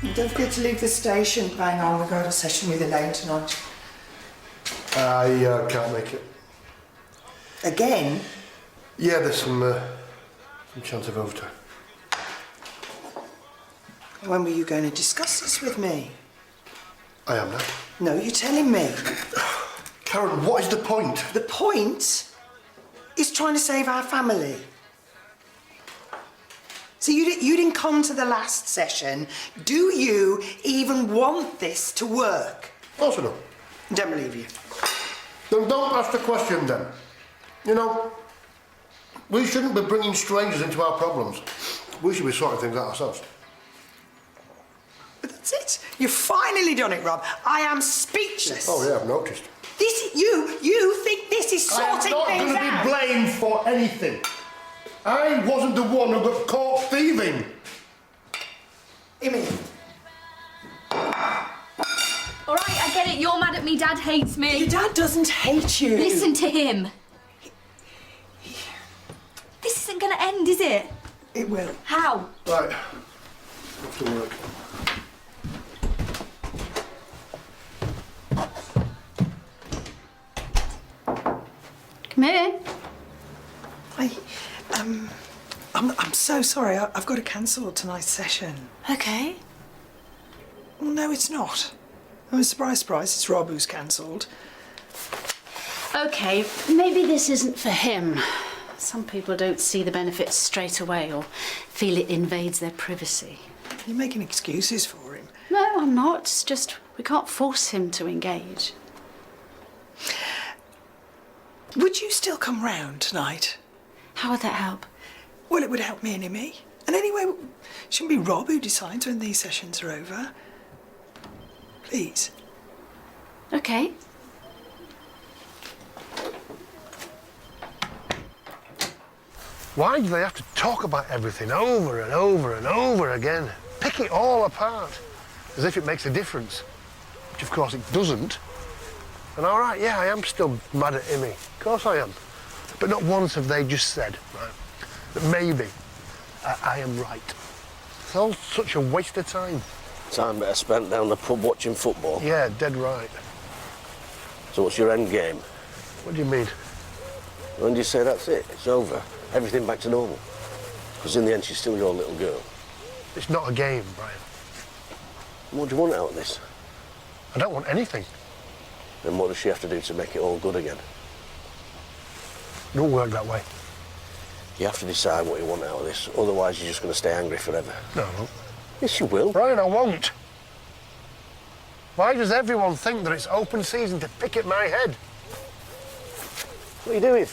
And don't forget to leave the station. Bang on, we've got a session with Elaine tonight. I can't make it. Again? Yeah, there's some chance of overtime. When were you going to discuss this with me? I am now. No, you're telling me. Karen, what is the point? The point is trying to save our family. So you didn't come to the last session. Do you even want this to work? Also no. Don't believe you. Then don't ask the question then. You know, we shouldn't be bringing strangers into our problems. We should be sorting things out ourselves. But that's it. You've finally done it, Rob. I am speechless. Oh yeah, I've noticed. You think this is sorting things out? I'm not going to be blamed for anything. I wasn't the one who got caught thieving. Amy. All right, I get it. You're mad at me. Dad hates me. Your dad doesn't hate you. Listen to him. This isn't going to end, is it? It will. How? Right. Off to work. Come in. I'm so sorry. I've got to cancel tonight's session. Okay. Well, no, it's not. Oh, surprise, surprise. It's Rob who's cancelled. Okay, maybe this isn't for him. Some people don't see the benefits straight away or feel it invades their privacy. You're making excuses for him. No, I'm not. It's just we can't force him to engage. Would you still come round tonight? How would that help? Well, it would help me and Amy. And anyway, it shouldn't be Rob who decides when these sessions are over. Please. Okay. Why do they have to talk about everything over and over and over again? Pick it all apart, as if it makes a difference. Which, of course, it doesn't. And all right, yeah, I am still mad at Amy. Of course I am. But not once have they just said, right, that maybe I am right. It's all such a waste of time. Time better spent down the pub watching football. Yeah, dead right. So what's your end game? What do you mean? When do you say that's it? It's over. Everything back to normal. Because in the end, she's still your little girl. It's not a game, Brian. What do you want out of this? I don't want anything. Then what does she have to do to make it all good again? It don't work that way. You have to decide what you want out of this. Otherwise, you're just going to stay angry forever. No, I won't. Yes, you will. Brian, I won't. Why does everyone think that it's open season to pick at my head? What are you doing?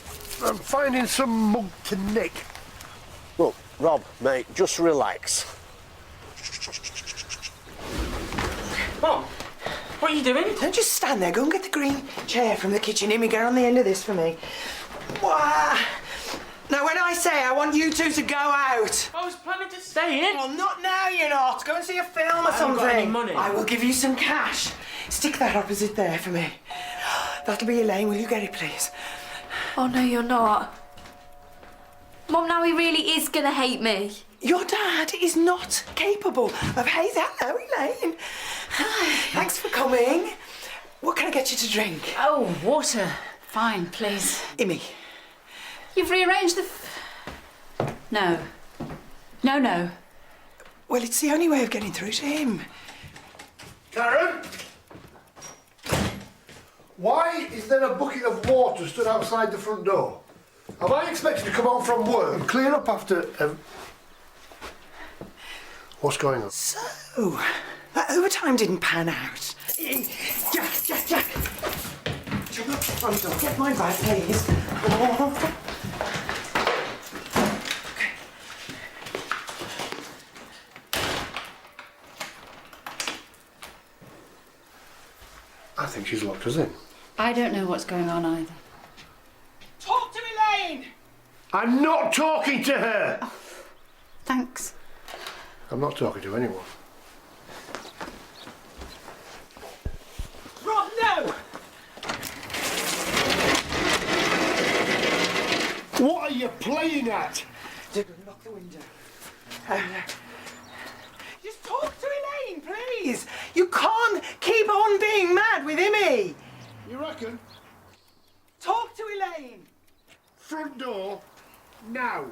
I'm finding some mug to nick. Look, Rob, mate, just relax. Mom, what are you doing? Don't just stand there. Go and get the green chair from the kitchen. Amy, get on the end of this for me. Wah. Now, when I say I want you two to go out... I was planning to stay in. Well, not now, you're not. Go and see a film or I haven't something. got any money. I will give you some cash. Stick that opposite there for me. That'll be Elaine. Will you get it, please? Oh, no, you're not. Mum, now he really is going to hate me. Your dad is not capable of hate. Hello, Elaine. Thanks for coming. What can I get you to drink? Oh, water. Fine, please. Amy. You've rearranged the... No. No, no. Well, it's the only way of getting through to him. Karen? Why is there a bucket of water stood outside the front door? Have I expected to come home from work and clean up after... What's going on? So, that overtime didn't pan out. Jack. Jump up the front door. Get my bag, please. Oh. I think she's locked us in. I don't know what's going on either. Talk to Elaine! I'm not talking to her! Oh, thanks. I'm not talking to anyone. Rob, no! What are you playing at? Lock the window. Just talk to Elaine, please. You can't keep on being mad with Imi. You reckon? Talk to Elaine. Front door, now.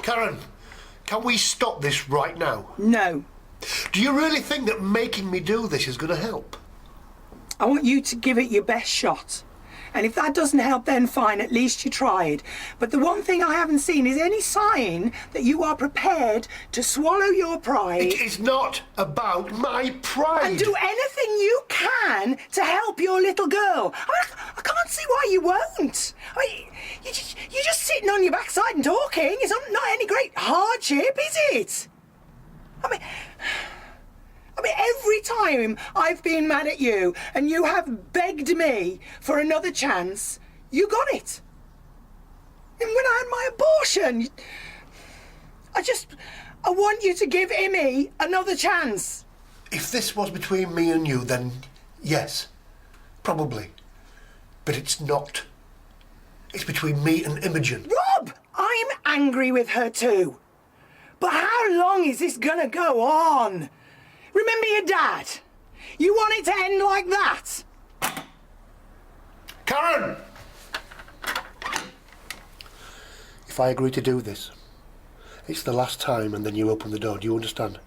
Karen, can we stop this right now? No. Do you really think that making me do this is going to help? I want you to give it your best shot. And if that doesn't help, then fine, at least you tried. But the one thing I haven't seen is any sign that you are prepared to swallow your pride. It is not about my pride. And do anything you can to help your little girl. I can't see why you won't. You're just sitting on your backside and talking. It's not any great hardship, is it? I mean, every time I've been mad at you and you have begged me for another chance, you got it. And when I had my abortion, I want you to give Imi another chance. If this was between me and you, then yes, probably. But it's not. It's between me and Imogen. Rob, I'm angry with her too. But how long is this gonna go on? Remember your dad? You want it to end like that? Karen! If I agree to do this, it's the last time and then you open the door. Do you understand?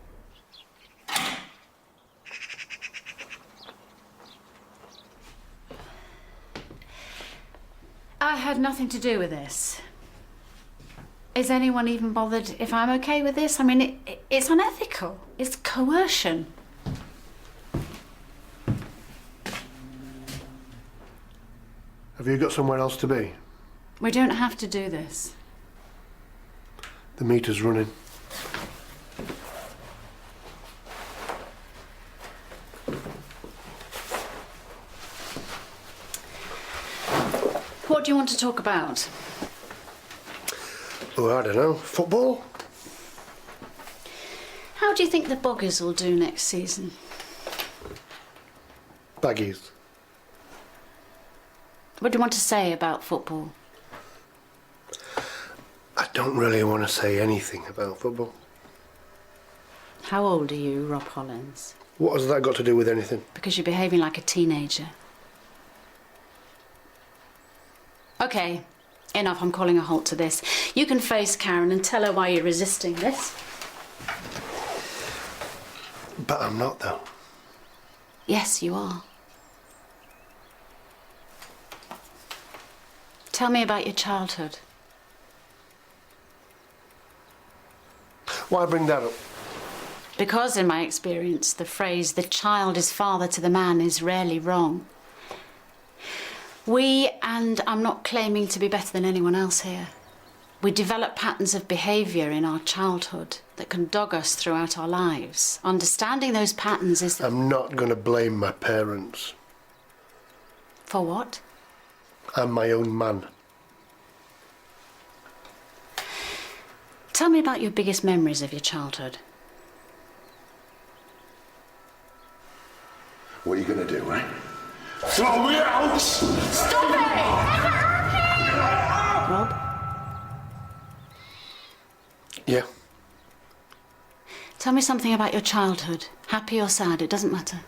I had nothing to do with this. Is anyone even bothered if I'm okay with this? I mean, it's unethical. It's coercion. Have you got somewhere else to be? We don't have to do this. The meter's running. What do you want to talk about? Oh, I don't know. Football? How do you think the Boggers will do next season? Baggies. What do you want to say about football? I don't really want to say anything about football. How old are you, Rob Hollins? What has that got to do with anything? Because you're behaving like a teenager. OK, enough. I'm calling a halt to this. You can face Karen and tell her why you're resisting this. But I'm not, though. Yes, you are. Tell me about your childhood. Why bring that up? Because, in my experience, the phrase, the child is father to the man, is rarely wrong. We, and I'm not claiming to be better than anyone else here, we develop patterns of behaviour in our childhood that can dog us throughout our lives. Understanding those patterns is... I'm not going to blame my parents. For what? I'm my own man. Tell me about your biggest memories of your childhood. What are you going to do, eh? Throw me out! Stop it! Rob? Yeah. Tell me something about your childhood. Happy or sad, it doesn't matter.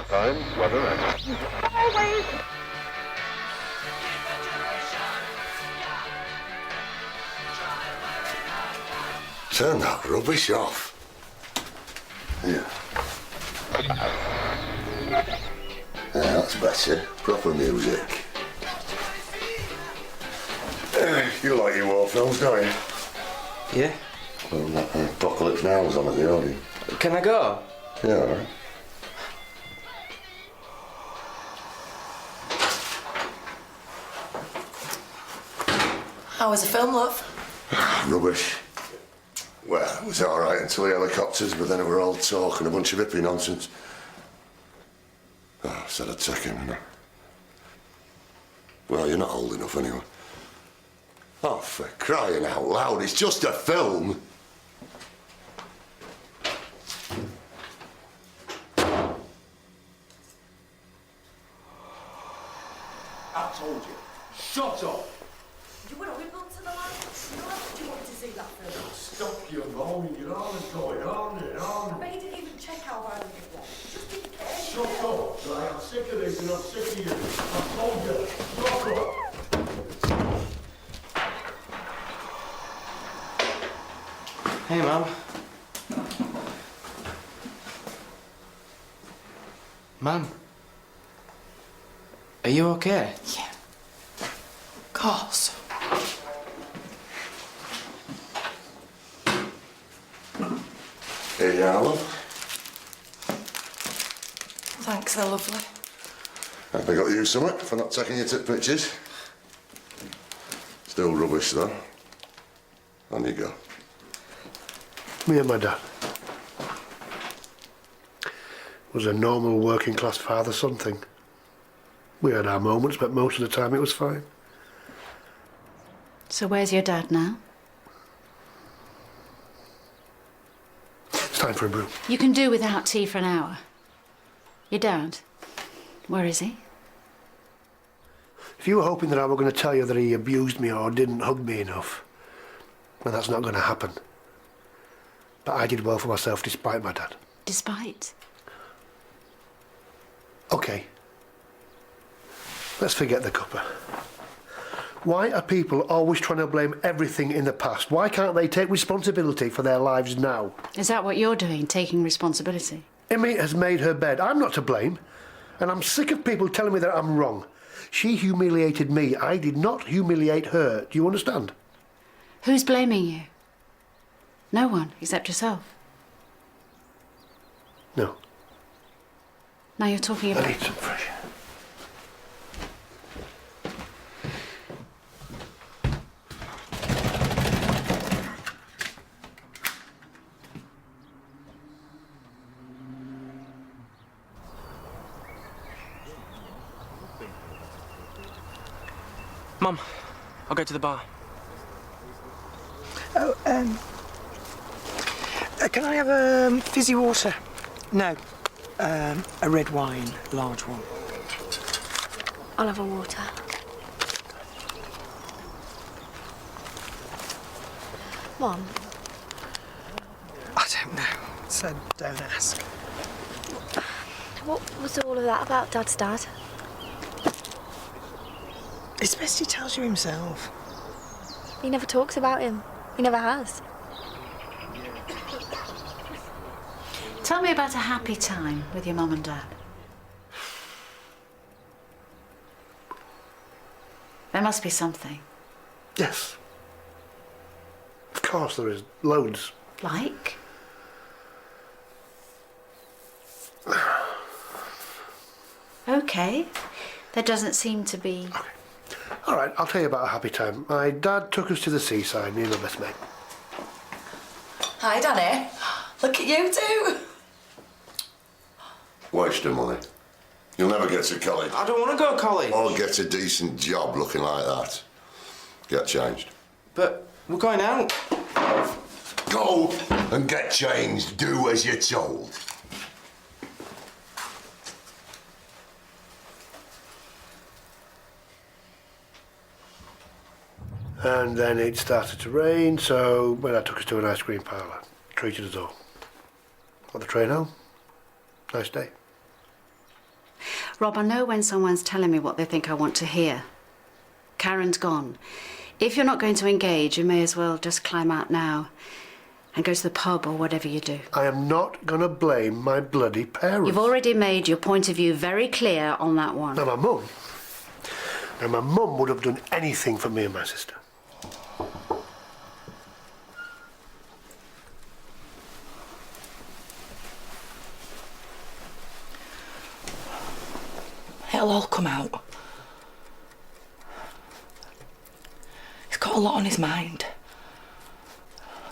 Time, weather, and... Turn that rubbish off. Yeah. Yeah, that's better. Proper music. You like your war films, don't you? Yeah. Well, that Apocalypse Now was on at the Odeon. Can I go? Yeah, all right. How was the film, love? Rubbish. Well, it was all right until the helicopters, but then it were all talk and a bunch of hippie nonsense. Oh, I said I'd take him, and Well, you're not old enough anyway. Oh, for crying out loud, it's just a film. I told you. Shut up! You would have gone to the lights. You know, you wanted to see that film. Stop your moaning, you're always going on and on. I bet you didn't even check how violent it was. Just didn't care. Shut up, right? I'm sick of this and I'm sick of you. I told you. Shut up! Hey, Mum. Mum. Are you okay? Yeah. Of course. Here you are, love. Thanks, they're lovely. Have I got you something for not taking you to pictures? Still rubbish, though. On you go. Me and my dad was a normal working class father-son thing. We had our moments, but most of the time it was fine. So where's your dad now? It's time for a brew. You can do without tea for an hour. Your dad, where is he? If you were hoping that I were going to tell you that he abused me or didn't hug me enough, well, that's not going to happen. But I did well for myself despite my dad. Despite? OK. Let's forget the cuppa. Why are people always trying to blame everything in the past? Why can't they take responsibility for their lives now? Is that what you're doing, taking responsibility? Emmy has made her bed. I'm not to blame. And I'm sick of people telling me that I'm wrong. She humiliated me. I did not humiliate her. Do you understand? Who's blaming you? No one, except yourself. No. Now you're talking about... I need some fresh air. Mum, I'll go to the bar. Oh, can I have fizzy water? No, a red wine, large one. I'll have a water. Mom, I don't know, so don't ask. what was all of that about Dad's dad? It's best he tells you himself. He never talks about him. He never has. Tell me about a happy time with your mum and dad. There must be something. Yes. Of course there is. Loads. Like? OK. There doesn't seem to be... Okay. All right, I'll tell you about a happy time. My dad took us to the seaside, me and my best mate. Hi, Danny. Look at you two. Waste of money. You'll never get to college. I don't want to go to college. Or get a decent job looking like that. Get changed. But we're going out. Go and get changed. Do as you're told. And then it started to rain, so my dad took us to an ice cream parlour. Treated us all. On the train home. Nice day. Rob, I know when someone's telling me what they think I want to hear. Karen's gone. If you're not going to engage, you may as well just climb out now and go to the pub or whatever you do. I am not going to blame my bloody parents. You've already made your point of view very clear on that one. Now, my mum. Now, my mum would have done anything for me and my sister. It'll all come out. He's got a lot on his mind.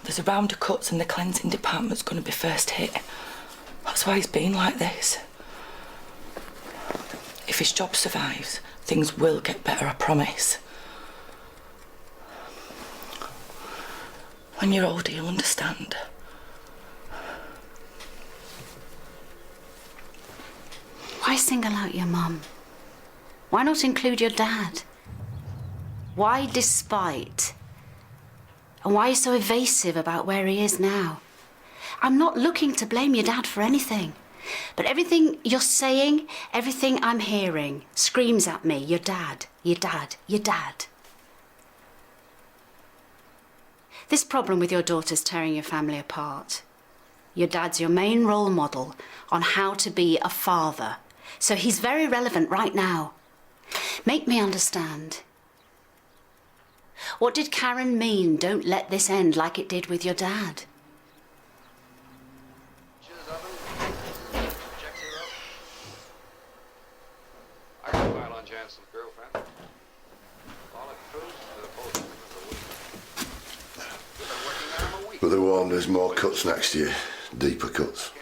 There's a round of cuts and the cleansing department's going to be first hit. That's why he's been like this. If his job survives, Things will get better, I promise. When you're older, you'll understand. Why single out your mum? Why not include your dad? Why despite? And why are you so evasive about where he is now? I'm not looking to blame your dad for anything. But everything you're saying, everything I'm hearing, screams at me, your dad, your dad, your dad. This problem with your daughter's tearing your family apart. Your dad's your main role model on how to be a father. So he's very relevant right now. Make me understand. What did Karen mean, don't let this end like it did with your dad? But they're warned there's more cuts next year, deeper cuts.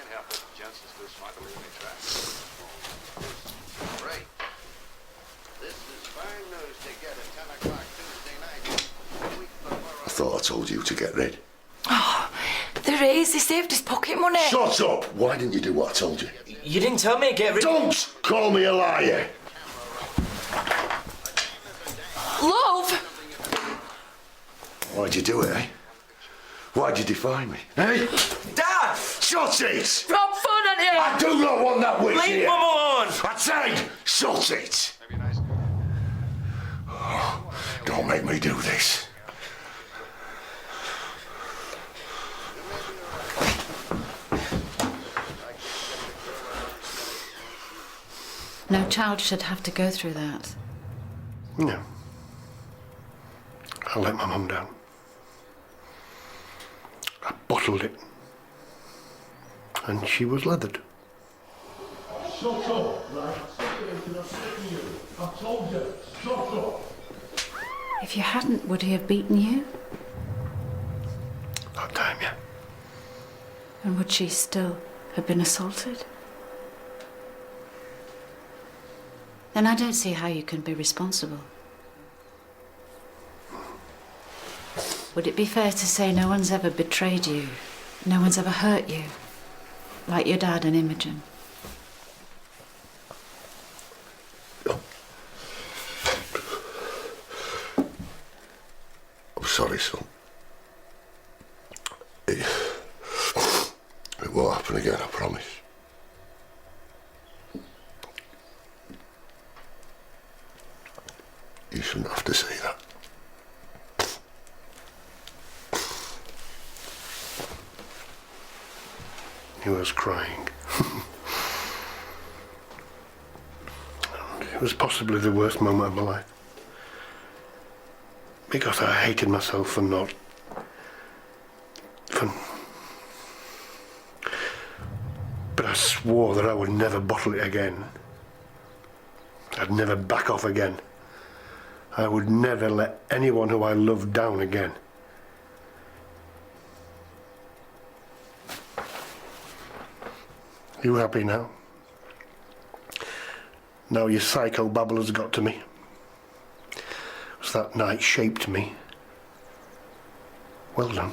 I thought I told you to get rid. Oh, there is. They saved his pocket money. Shut up! Why didn't you do what I told you? You didn't tell me to get rid. Don't call me a liar! Love! Why'd you do it, eh? Why'd you defy me, eh? Dad! Shut it! From fun at you! I do not want that witch Leave here! Mum alone! I said, shut it! Oh, don't make me do this. No child should have to go through that. No. I let my mum down. I bottled it. And she was leathered. Shut up, right? I'm sick of you. I've told you. Shut up. If you hadn't, would he have beaten you? That time, yeah. And would she still have been assaulted? Then I don't see how you can be responsible. Would it be fair to say no one's ever betrayed you? No one's ever hurt you? Like your dad and Imogen? I'm sorry, son. It won't happen again, I promise. You shouldn't have to say that. He was crying. And it was possibly the worst moment of my life. Because I hated myself for not... But I swore that I would never bottle it again. I'd never back off again. I would never let anyone who I loved down again. You happy now? Now your psycho-babbler's got to me. As that night shaped me. Well done.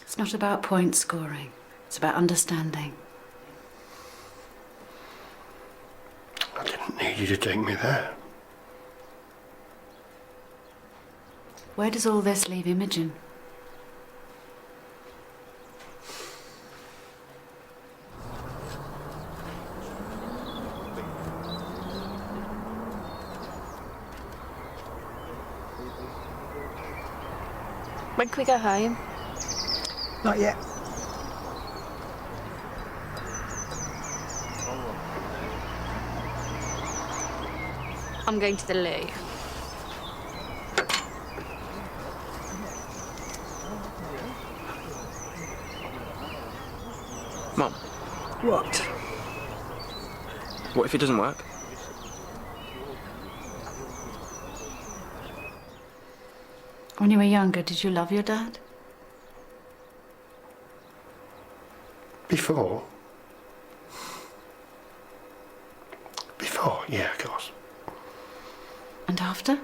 It's not about point scoring. It's about understanding. I didn't need you to take me there. Where does all this leave Imogen? When can we go home? Not yet. I'm going to the loo. Mum, What? what if it doesn't work? When you were younger, did you love your dad? Before? Oh, yeah, of course. And after?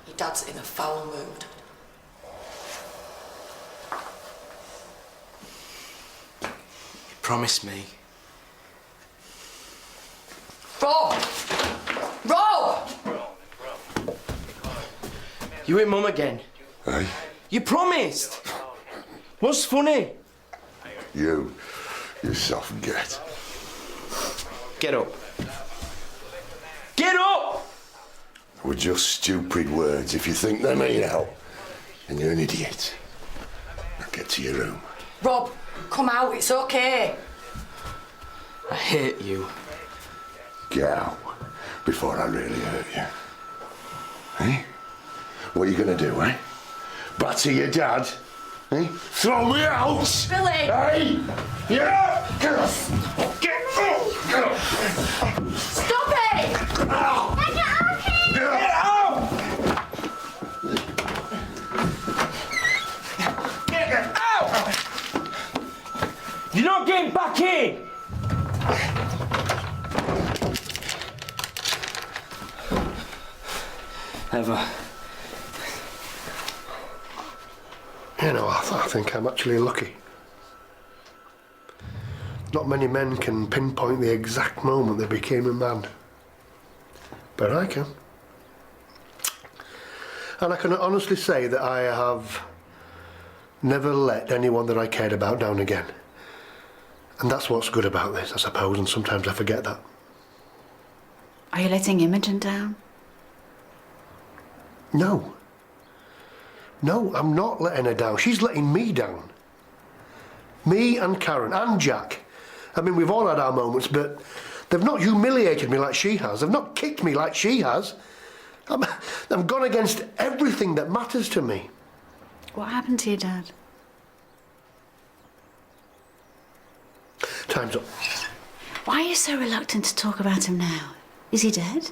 Your dad's in a foul mood. You promised me. Rob! Rob! You with Mum again? Hey? You promised! What's funny? You soft get. Get up. Get up! We're just stupid words. If you think they mean help, then you're an idiot. Now get to your room. Rob, come out, it's okay. I hate you. Get out before I really hurt you. Eh? What are you gonna do, eh? Batter your dad? Eh? Throw me out! Billy! Hey! Yeah! Get up! Get up! Get up! Stop it! Get out! Get out! Get out! You're not getting back in! Ever. You know, I think I'm actually lucky. Not many men can pinpoint the exact moment they became a man. But I can. And I can honestly say that I have never let anyone that I cared about down again. And that's what's good about this, I suppose, and sometimes I forget that. Are you letting Imogen down? No. No, I'm not letting her down. She's letting me down. Me and Karen and Jack. I mean, we've all had our moments, but they've not humiliated me like she has. They've not kicked me like she has. I've gone against everything that matters to me. What happened to your dad? Time's up. Why are you so reluctant to talk about him now? Is he dead?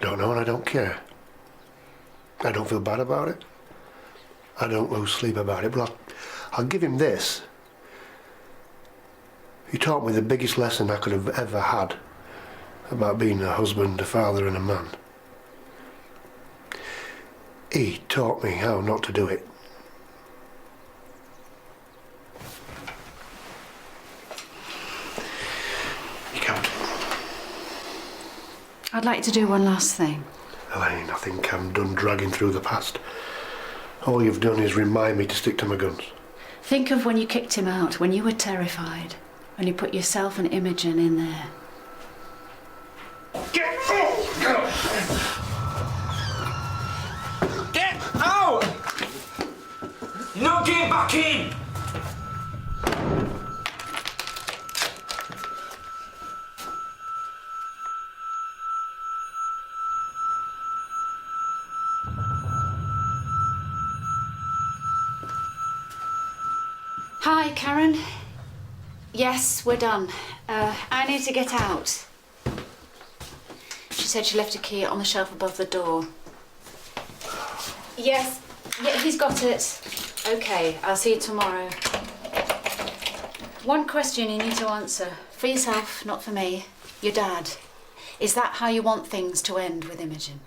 Don't know and I don't care. I don't feel bad about it. I don't lose sleep about it, but I'll give him this. He taught me the biggest lesson I could have ever had about being a husband, a father and a man. He taught me how not to do it. You can't. I'd like to do one last thing. Elaine, I think I'm done dragging through the past. All you've done is remind me to stick to my guns. Think of when you kicked him out, when you were terrified, when you put yourself and Imogen in there. Get out! Get out! You're not getting back in! Hi, Karen. Yes, we're done. I need to get out. She said she left a key on the shelf above the door. Yes, yeah, he's got it. Okay, I'll see you tomorrow. One question you need to answer. For yourself, not for me. Your dad. Is that how you want things to end with Imogen?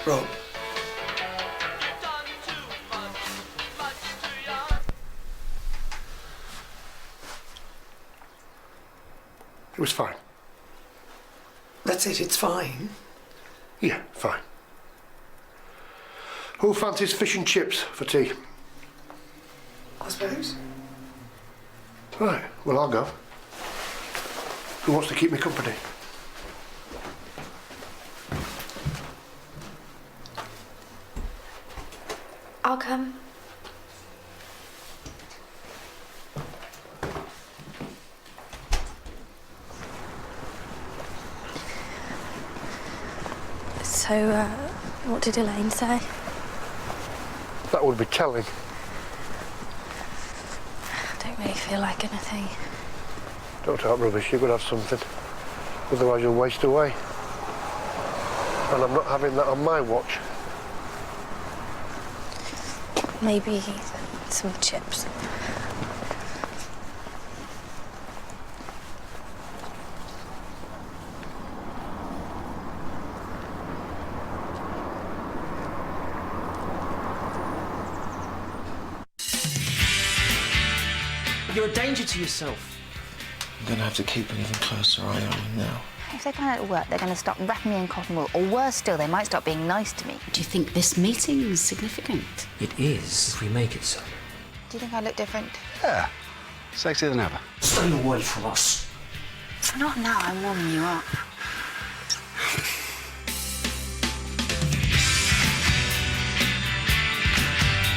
Rob. It was fine. That's it, it's fine. Yeah, fine. Who fancies fish and chips for tea? I suppose. Right, well, I'll go. Who wants to keep me company? I'll come. So, what did Elaine say? That would be telling. I don't really feel like anything. Don't talk rubbish, you've got to have something. Otherwise you'll waste away. And I'm not having that on my watch. Maybe some chips. You're a danger to yourself. I'm going to have to keep an even closer eye on him now. If they find out at work, they're going to stop wrapping me in cotton wool, or worse still, they might stop being nice to me. Do you think this meeting is significant? It is, if we make it so. Do you think I look different? Yeah, sexier than ever. Stay away from us. Not now, I'm warming you up.